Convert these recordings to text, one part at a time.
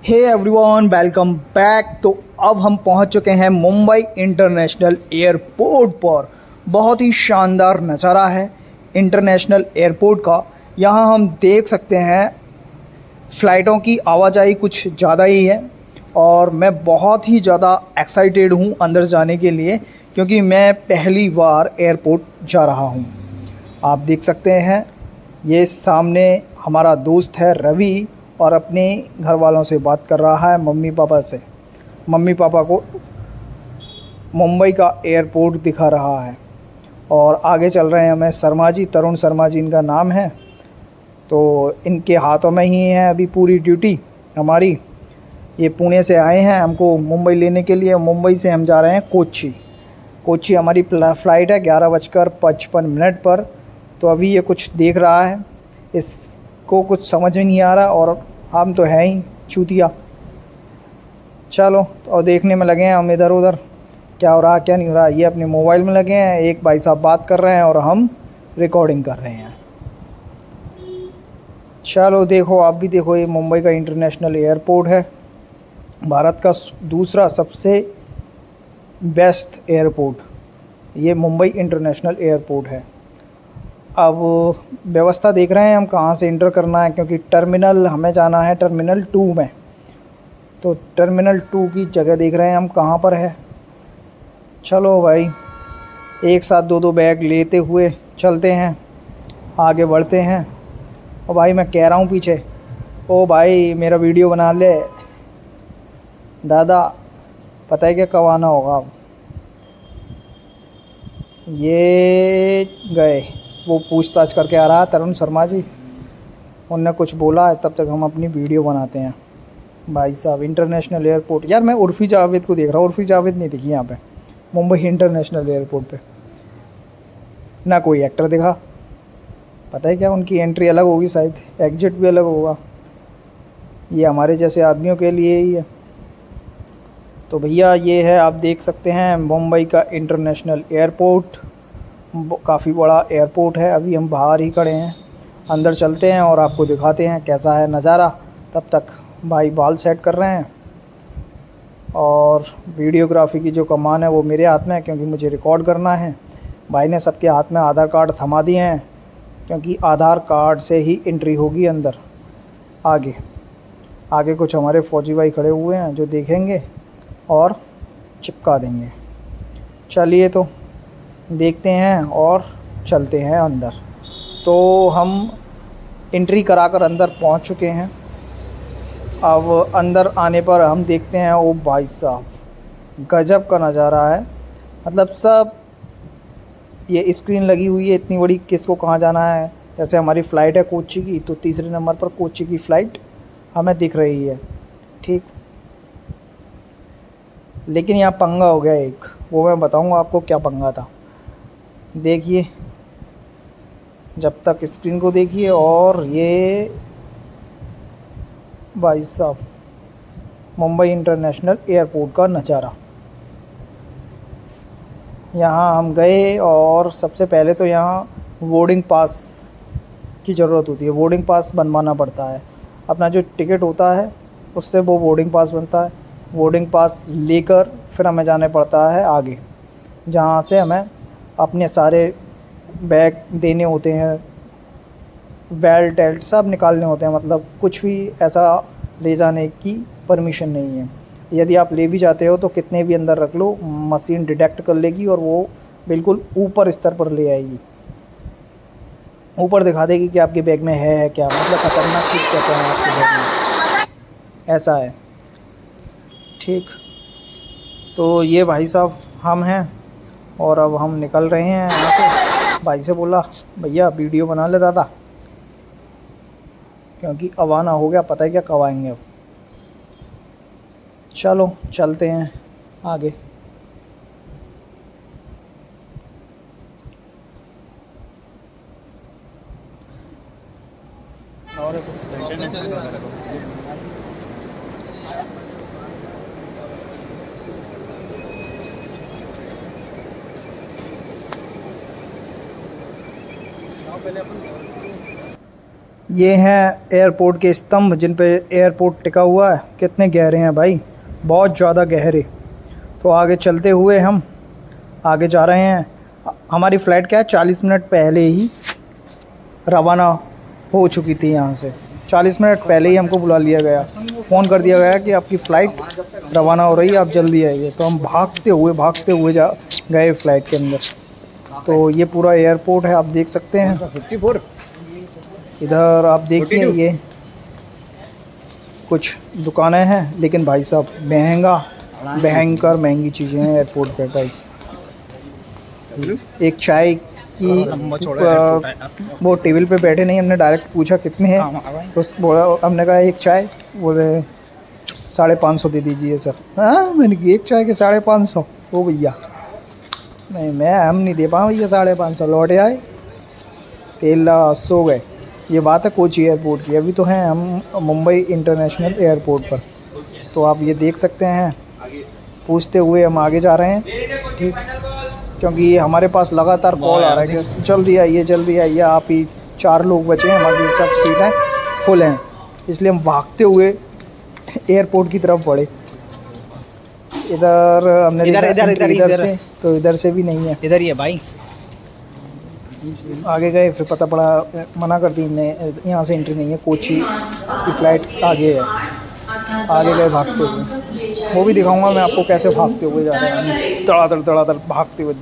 Hey everyone, welcome back. तो अब हम पहुंच चुके हैं मुंबई इंटरनेशनल एयरपोर्ट पर। बहुत ही शानदार नज़ारा है इंटरनेशनल एयरपोर्ट का। यहां हम देख सकते हैं फ़्लाइटों की आवाजाही कुछ ज़्यादा ही है और मैं बहुत ही ज़्यादा एक्साइटेड हूं अंदर जाने के लिए, क्योंकि मैं पहली बार एयरपोर्ट जा रहा हूं। आप देख सकते हैं ये सामने हमारा दोस्त है रवि, और अपने घर वालों से बात कर रहा है, मम्मी पापा से। मम्मी पापा को मुंबई का एयरपोर्ट दिखा रहा है। और आगे चल रहे हैं हमें शर्मा जी, तरुण शर्मा जी इनका नाम है। तो इनके हाथों में ही है अभी पूरी ड्यूटी हमारी। ये पुणे से आए हैं हमको मुंबई लेने के लिए। मुंबई से हम जा रहे हैं कोच्चि। कोच्चि हमारी फ़्लाइट है 11:55 पर। तो अभी ये कुछ देख रहा है, इसको कुछ समझ में नहीं आ रहा, और हम तो हैं ही चूतिया। चलो, तो और देखने में लगे हैं हम इधर उधर क्या हो रहा क्या नहीं हो रहा। ये अपने मोबाइल में लगे हैं, एक भाई साहब बात कर रहे हैं और हम रिकॉर्डिंग कर रहे हैं। चलो देखो, आप भी देखो, ये मुंबई का इंटरनेशनल एयरपोर्ट है, भारत का दूसरा सबसे बेस्ट एयरपोर्ट ये मुंबई इंटरनेशनल एयरपोर्ट है। अब व्यवस्था देख रहे हैं हम कहाँ से इंटर करना है, क्योंकि टर्मिनल हमें जाना है टर्मिनल 2 में। तो टर्मिनल 2 की जगह देख रहे हैं हम कहाँ पर है। चलो भाई, एक साथ दो दो बैग लेते हुए चलते हैं, आगे बढ़ते हैं। और भाई मैं कह रहा हूँ पीछे, ओ भाई मेरा वीडियो बना ले दादा, पता है क्या कब आना होगा। अब ये गए, वो पूछताछ करके आ रहा है तरुण शर्मा जी, उनने कुछ बोला है, तब तक हम अपनी वीडियो बनाते हैं। भाई साहब इंटरनेशनल एयरपोर्ट, यार मैं उर्फ़ी जावेद को देख रहा हूँ। उर्फ़ी जावेद नहीं दिखी यहाँ पे मुंबई इंटरनेशनल एयरपोर्ट पे, ना कोई एक्टर दिखा। पता है क्या, उनकी एंट्री अलग होगी शायद, एग्जिट भी अलग होगा। ये हमारे जैसे आदमियों के लिए ही है। तो भैया ये है, आप देख सकते हैं मुंबई का इंटरनेशनल एयरपोर्ट। काफ़ी बड़ा एयरपोर्ट है। अभी हम बाहर ही खड़े हैं, अंदर चलते हैं और आपको दिखाते हैं कैसा है नज़ारा। तब तक भाई बाल सेट कर रहे हैं, और वीडियोग्राफी की जो कमान है वो मेरे हाथ में है, क्योंकि मुझे रिकॉर्ड करना है। भाई ने सबके हाथ में आधार कार्ड थमा दिए हैं, क्योंकि आधार कार्ड से ही एंट्री होगी अंदर। आगे आगे कुछ हमारे फ़ौजी भाई खड़े हुए हैं जो देखेंगे और चिपका देंगे। चलिए तो देखते हैं और चलते हैं अंदर। तो हम एंट्री कराकर अंदर पहुंच चुके हैं। अब अंदर आने पर हम देखते हैं, ओ भाई साहब गजब का नज़ारा है। मतलब सब ये स्क्रीन लगी हुई है इतनी बड़ी, किसको कहाँ जाना है। जैसे हमारी फ़्लाइट है कोच्चि की, तो तीसरे नंबर पर कोच्चि की फ़्लाइट हमें दिख रही है, ठीक। लेकिन यहाँ पंगा हो गया एक, वो मैं बताऊँगा आपको क्या पंगा था। देखिए, जब तक स्क्रीन को देखिए। और ये भाई साहब मुंबई इंटरनेशनल एयरपोर्ट का नज़ारा। यहाँ हम गए और सबसे पहले तो यहाँ बोर्डिंग पास की ज़रूरत होती है, बोर्डिंग पास बनवाना पड़ता है। अपना जो टिकट होता है उससे वो बोर्डिंग पास बनता है। बोर्डिंग पास लेकर फिर हमें जाने पड़ता है आगे, जहाँ से हमें अपने सारे बैग देने होते हैं, बेल्ट टेल्ट सब निकालने होते हैं। मतलब कुछ भी ऐसा ले जाने की परमिशन नहीं है। यदि आप ले भी जाते हो तो कितने भी अंदर रख लो, मशीन डिटेक्ट कर लेगी और वो बिल्कुल ऊपर स्तर पर ले आएगी, ऊपर दिखा देगी कि आपके बैग में है क्या। मतलब खतरनाक चीज़ कहते हैं आपके बैग में, ऐसा है, ठीक। तो ये भाई साहब हम हैं, और अब हम निकल रहे हैं यहाँ से। भाई से बोला, भैया वीडियो बना ले दादा, क्योंकि अब आना हो गया, पता है क्या कब आएंगे अब। चलो चलते हैं आगे। और ये हैं एयरपोर्ट के स्तंभ जिन पे एयरपोर्ट टिका हुआ है। कितने गहरे हैं भाई, बहुत ज़्यादा गहरे। तो आगे चलते हुए हम आगे जा रहे हैं। हमारी फ़्लाइट क्या है 40 मिनट पहले ही रवाना हो चुकी थी यहाँ से। 40 मिनट पहले ही हमको बुला लिया गया, फ़ोन कर दिया गया कि आपकी फ़्लाइट रवाना हो रही है, आप जल्दी आइए। तो हम भागते हुए जा गए फ़्लाइट के अंदर। तो ये पूरा एयरपोर्ट है, आप देख सकते हैं। 54 इधर आप देखिए, ये कुछ दुकानें हैं, लेकिन भाई साहब भयंकर महंगी चीज़ें हैं एयरपोर्ट पे गाइस। एक चाय की वो टेबल पे बैठे नहीं, हमने डायरेक्ट पूछा कितने हैं, तो बोला, हमने कहा एक चाय, बोले 550 दे दीजिए सर। हाँ, मैंने कहा एक चाय के 550? ओ भैया नहीं, हम नहीं दे पाऊँ भैया 550। लौटे आए, तेल सो गए। ये बात है कोची एयरपोर्ट की। अभी तो हैं हम मुंबई इंटरनेशनल एयरपोर्ट पर। तो आप ये देख सकते हैं, पूछते हुए हम आगे जा रहे हैं, ठीक, क्योंकि हमारे पास लगातार कॉल आ रहा है कि जल्दी आइए, आप ही 4 लोग बचे हैं, बाकी सब सीटें फुल हैं। इसलिए हम भागते हुए एयरपोर्ट की तरफ बढ़े। इधर हमने इधर से, तो इधर से भी नहीं है, इधर ही है भाई। आगे गए, फिर पता पड़ा मना कर दी ने, यहाँ से एंट्री नहीं है, कोची की फ़्लाइट आगे है। आगे गए भागते हुए, वो भी दिखाऊंगा मैं आपको कैसे भागते हुए जा रहे हैं, धड़ाधड़ भागते हुए।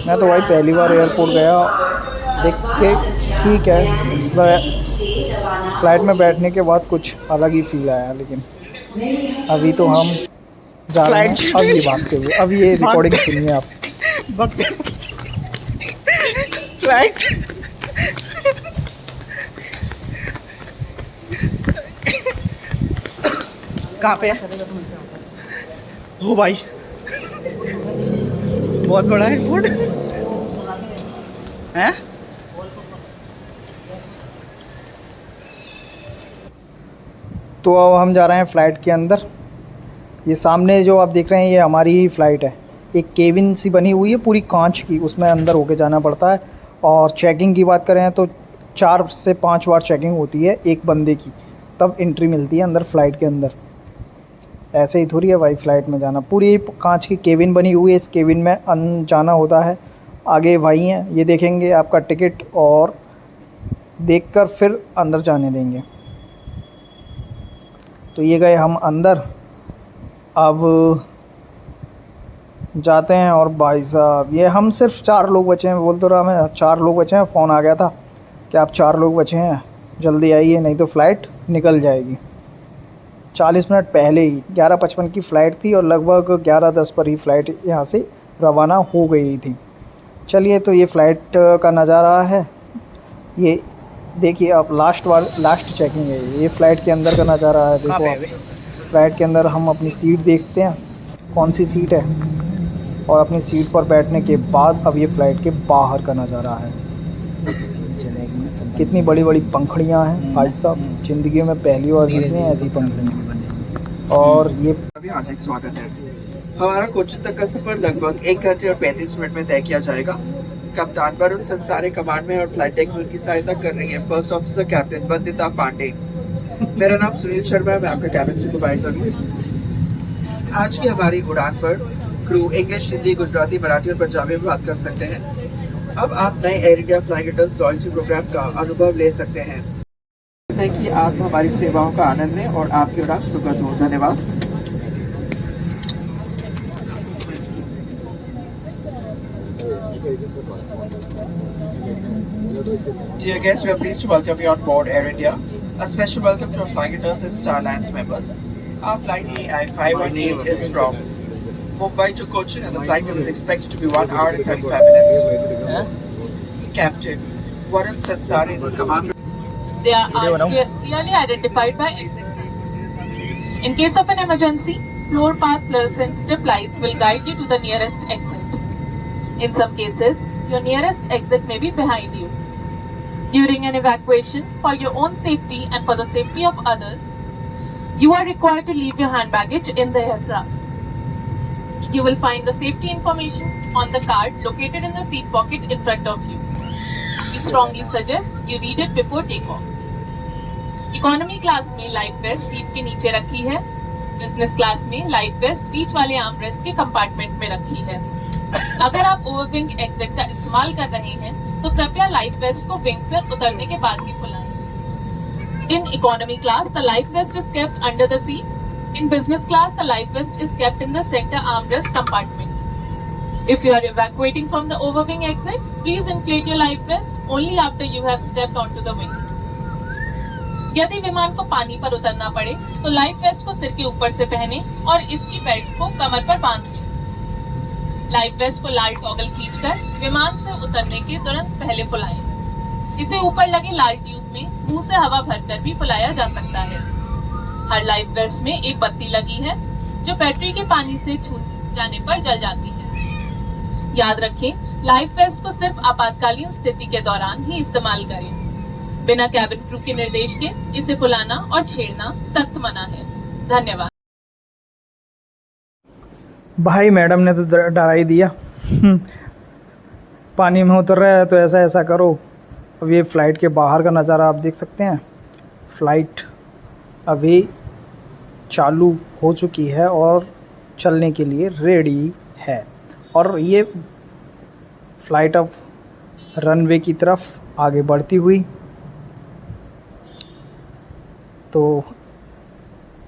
मैं तो भाई पहली बार एयरपोर्ट गया, देख के ठीक है, फ़्लाइट में बैठने के बाद कुछ अलग ही फील आया। लेकिन अभी तो हम जा रहे हैं, अब ये भागते हुए, अब ये रिकॉर्डिंग सुनिए आप। फ्लाइट कहाँ पे है? ओ भाई, बहुत बड़ा एयरपोर्ट है। तो अब हम जा रहे हैं फ़्लाइट के अंदर। ये सामने जो आप देख रहे हैं, ये हमारी ही फ़्लाइट है। एक केबिन सी बनी हुई है पूरी कांच की, उसमें अंदर होके जाना पड़ता है। और चेकिंग की बात करें तो 4 से 5 बार चेकिंग होती है एक बंदे की, तब एंट्री मिलती है अंदर फ़्लाइट के अंदर। ऐसे ही थोड़ी है भाई फ़्लाइट में जाना। पूरी कांच की केबिन बनी हुई है, इस केबिन में जाना होता है। आगे भाई हैं, ये देखेंगे आपका टिकट और देखकर फिर अंदर जाने देंगे। तो ये गए हम अंदर, अब जाते हैं। और भाई साहब, ये हम सिर्फ 4 लोग बचे हैं, बोल तो रहा मैं 4 लोग बचे हैं। फ़ोन आ गया था कि आप 4 लोग बचे हैं, जल्दी आइए नहीं तो फ़्लाइट निकल जाएगी। 40 मिनट पहले ही 11:55 की फ़्लाइट थी और लगभग 11:10 पर ही फ़्लाइट यहाँ से रवाना हो गई थी। चलिए, तो ये फ़्लाइट का नज़ारा है, ये देखिए आप। लास्ट चेकिंग है ये फ़्लाइट के अंदर का नज़ारा है। देखो आप, फ़्लाइट के अंदर हम अपनी सीट देखते हैं कौन सी सीट है, और अपनी सीट पर बैठने के बाद अब ये फ़्लाइट के बाहर का नज़ारा है। कितनी बड़ी बड़ी पंखुड़ियाँ हैं भाई साहब, ज़िंदगी में पहली बार देखी हैं ऐसी पंखुड़ियाँ। और ये हार्दिक स्वागत है। हमारा कोच्चि तक का सफर लगभग 1 घंटे और 35 मिनट में तय किया जाएगा। कप्तान वरुण संसारी कमांड में और फ्लाइट डेक में उनकी सहायता कर रही है first officer captain Vandita Pandey. मेरा नाम सुनील शर्मा है, मैं आपका कैबिन सुपरवाइजर हूँ। आज की हमारी उड़ान पर क्रू इंग्लिश, हिंदी, गुजराती, मराठी और पंजाबी में बात कर सकते हैं। अब आप नए Air India flying attendants loyalty programme का अनुभव ले सकते हैं। कि आप हमारी सेवाओं का आनंद लें और आपकी उड़ान सुखद हो। धन्यवाद। Dear guests, we are pleased to welcome you on board Air India. A special welcome to our flying attendants and Star Alliance members. Our flight AI518 is from Mumbai to Cochin, and the flight is expected to be 1 hour and 35 minutes. Captain Varun Sansari is the commander. They are clearly identified by exit. In case of an emergency, floor path sensitive lights will guide you to the nearest exit. In some cases, your nearest exit may be behind you. During an evacuation, for your own safety and for the safety of others, you are required to leave your hand baggage in the aircraft. You will find the safety information on the card located in the seat pocket in front of you. We strongly suggest you read it before takeoff. Economy class में life waste seat के नीचे रखी है। Business class में life waste बीच वाले armrest के compartment में रखी है। अगर आप ओवरविंग एग्जिट का इस्तेमाल कर रहे हैं तो कृपया लाइफ वेस्ट को विंग पर उतरने के बाद ही खुलाएं। In economy class the life vest is kept under the seat. In business class, the life vest is kept in the center armrest compartment. If you are evacuating from the overwing exit, please inflate your life vest only after you have stepped onto the wing. यदि विमान को पानी पर उतरना पड़े तो life waste को सिर के ऊपर से पहने और इसकी बेल्ट को कमर पर बांध लें। लाइफ वेस्ट को लाल टॉगल खींचकर विमान से उतरने के तुरंत पहले फुलाएं। इसे ऊपर लगे लाल ट्यूब में मुंह से हवा भरकर भी फुलाया जा सकता है। हर लाइफ वेस्ट में एक बत्ती लगी है जो बैटरी के पानी से छू जाने पर जल जाती है। याद रखें, लाइफ वेस्ट को सिर्फ आपातकालीन स्थिति के दौरान ही इस्तेमाल करें। बिना कैबिन क्रू के निर्देश के इसे फुलाना और छेड़ना सख्त मना है। धन्यवाद। भाई मैडम ने तो डरा ही दिया। पानी में उतर रहा है तो ऐसा ऐसा करो। अब ये फ़्लाइट के बाहर का नज़ारा आप देख सकते हैं। फ़्लाइट अभी चालू हो चुकी है और चलने के लिए रेडी है और ये फ़्लाइट अब रनवे की तरफ आगे बढ़ती हुई। तो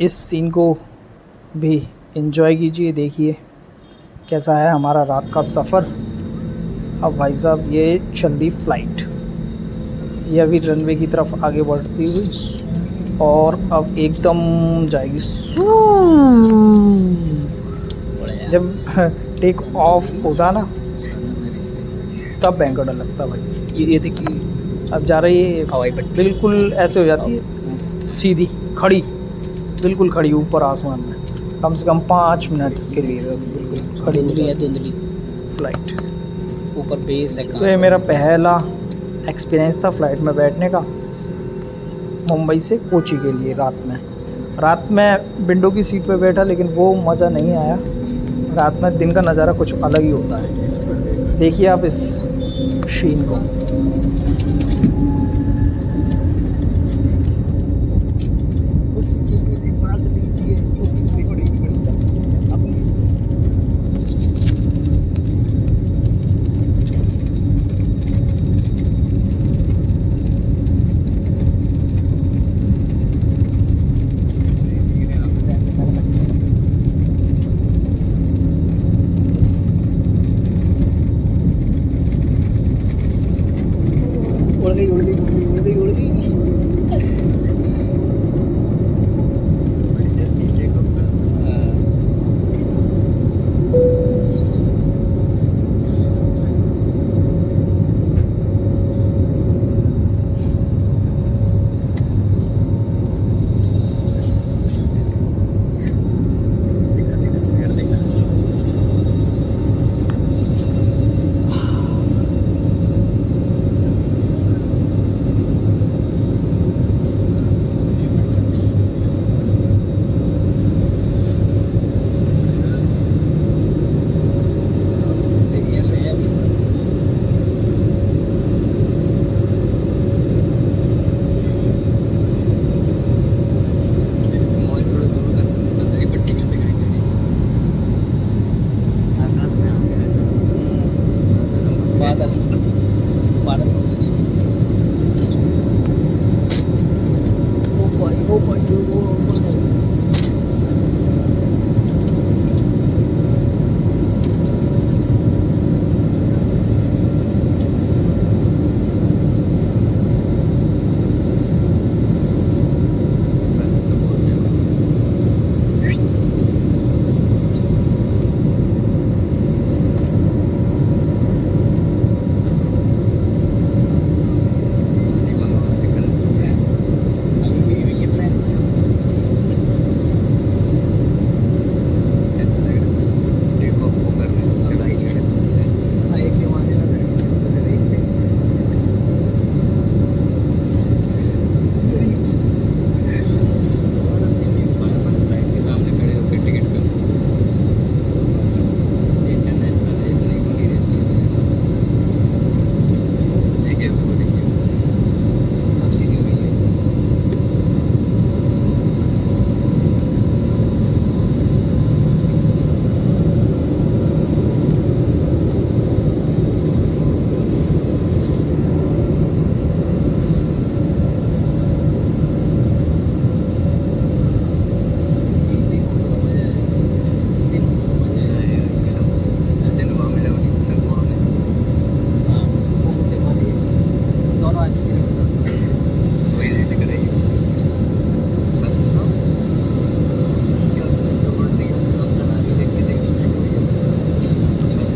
इस सीन को भी एंजॉय कीजिए, देखिए कैसा है हमारा रात का सफ़र। अब भाई साहब ये चल दी फ़्लाइट, ये अभी रनवे की तरफ आगे बढ़ती हुई और अब एकदम जाएगी। जब टेक ऑफ होता ना तब भयंकर डर लगता भाई। ये देखिए अब जा रही है हवाई पट्टी, बिल्कुल ऐसे हो जाती है सीधी खड़ी, बिल्कुल खड़ी ऊपर आसमान में, कम से कम 5 मिनट के लिए बिल्कुल खड़ी धुंधली है, धुंधली फ्लाइट। ऊपर बेस है। तो ये मेरा पहला एक्सपीरियंस था फ़्लाइट में बैठने का, मुंबई से कोची के लिए। रात में विंडो की सीट पे बैठा लेकिन वो मज़ा नहीं आया। रात में दिन का नज़ारा कुछ अलग ही होता है। देखिए आप इस शीन को।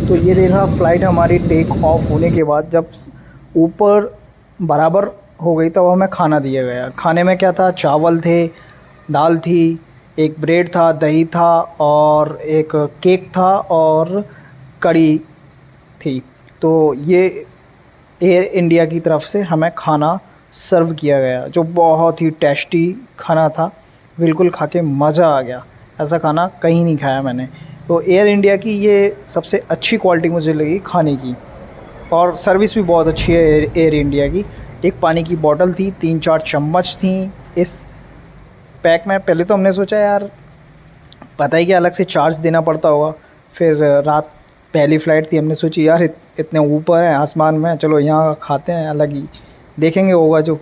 तो ये देखा फ़्लाइट हमारी टेक ऑफ होने के बाद जब ऊपर बराबर हो गई तब हमें खाना दिया गया। खाने में क्या था, चावल थे, दाल थी, एक ब्रेड था, दही था और एक केक था और कड़ी थी। तो ये एयर इंडिया की तरफ से हमें खाना सर्व किया गया जो बहुत ही टेस्टी खाना था। बिल्कुल खा के मज़ा आ गया, ऐसा खाना कहीं नहीं खाया मैंने। तो एयर इंडिया की ये सबसे अच्छी क्वालिटी मुझे लगी खाने की, और सर्विस भी बहुत अच्छी है एयर इंडिया की। एक पानी की बोतल थी, 3-4 चम्मच थी इस पैक में। पहले तो हमने सोचा यार पता ही क्या अलग से चार्ज देना पड़ता होगा, फिर रात पहली फ़्लाइट थी, हमने सोची यार इतने ऊपर है आसमान में, चलो यहाँ खाते हैं, अलग ही देखेंगे होगा जो।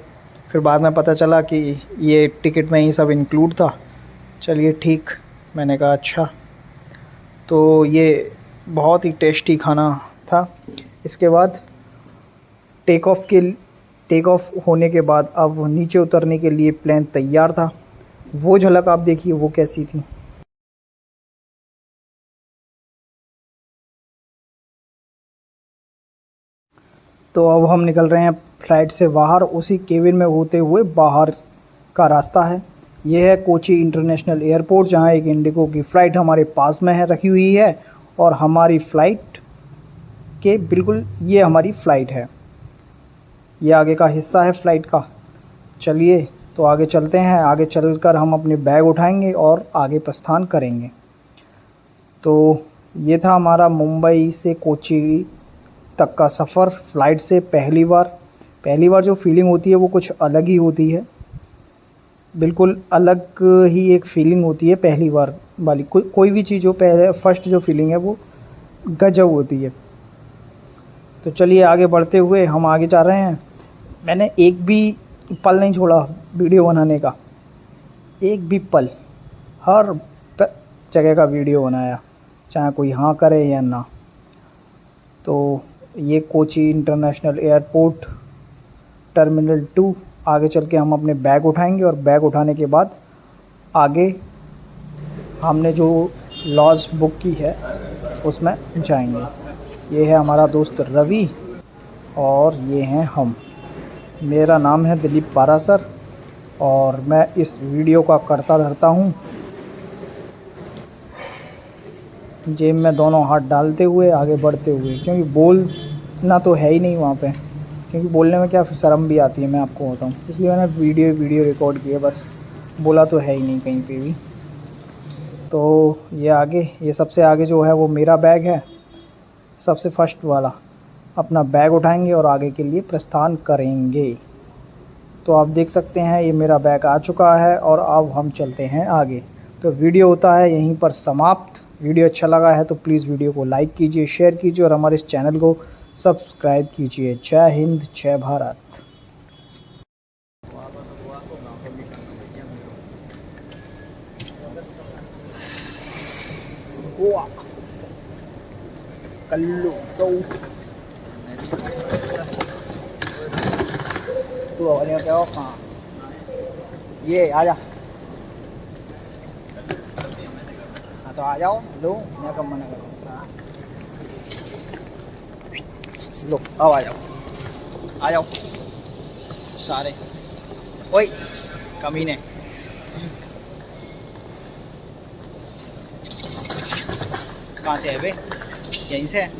फिर बाद में पता चला कि ये टिकट में ही सब इंक्लूड था। चलिए ठीक, मैंने कहा अच्छा। तो ये बहुत ही टेस्टी खाना था। इसके बाद टेक ऑफ होने के बाद अब नीचे उतरने के लिए प्लेन तैयार था। वो झलक आप देखिए वो कैसी थी। तो अब हम निकल रहे हैं फ़्लाइट से बाहर, उसी केबिन में होते हुए बाहर का रास्ता है। ये है कोची इंटरनेशनल एयरपोर्ट, जहाँ एक इंडिगो की फ़्लाइट हमारे पास में है, रखी हुई है, और हमारी फ़्लाइट के बिल्कुल ये हमारी फ़्लाइट है। ये आगे का हिस्सा है फ़्लाइट का। चलिए तो आगे चलते हैं। आगे चलकर हम अपने बैग उठाएंगे और आगे प्रस्थान करेंगे। तो ये था हमारा मुंबई से कोची तक का सफ़र फ़्लाइट से। पहली बार जो फीलिंग होती है वो कुछ अलग ही होती है, बिल्कुल अलग ही एक फ़ीलिंग होती है पहली बार वाली। कोई भी चीज़ हो, पहले फर्स्ट जो फीलिंग है वो गजब होती है। तो चलिए आगे बढ़ते हुए हम आगे जा रहे हैं। मैंने एक भी पल नहीं छोड़ा वीडियो बनाने का, एक भी पल, हर जगह का वीडियो बनाया, चाहे कोई हाँ करे या ना। तो ये कोची इंटरनेशनल एयरपोर्ट टर्मिनल 2, आगे चल के हम अपने बैग उठाएंगे और बैग उठाने के बाद आगे हमने जो लॉज बुक की है उसमें जाएंगे। ये है हमारा दोस्त रवि और ये हैं हम। मेरा नाम है दिलीप पारासर और मैं इस वीडियो का करता धरता हूँ, जेब में दोनों हाथ डालते हुए आगे बढ़ते हुए, क्योंकि बोलना तो है ही नहीं वहाँ पे, क्योंकि बोलने में क्या शर्म भी आती है, मैं आपको बताऊँ, इसलिए मैंने वीडियो रिकॉर्ड किया, बस बोला तो है ही नहीं कहीं पे भी। तो ये सबसे आगे जो है वो मेरा बैग है, सबसे फर्स्ट वाला। अपना बैग उठाएंगे और आगे के लिए प्रस्थान करेंगे। तो आप देख सकते हैं ये मेरा बैग आ चुका है और अब हम चलते हैं आगे। तो वीडियो होता है यहीं पर समाप्त। वीडियो अच्छा लगा है तो प्लीज़ वीडियो को लाइक कीजिए, शेयर कीजिए और हमारे इस चैनल को सब्सक्राइब कीजिए। जय हिंद, जय भारत। गोवा कल्लू तो तू आवाज़ क्या हो कहाँ ये आ जा, हाँ तो आ जाओ। लो मैं कब मना कर रहा हूँ, लो अब आ जाओ सारे। ओए कमीने, कहाँ से है बे? यहीं से है।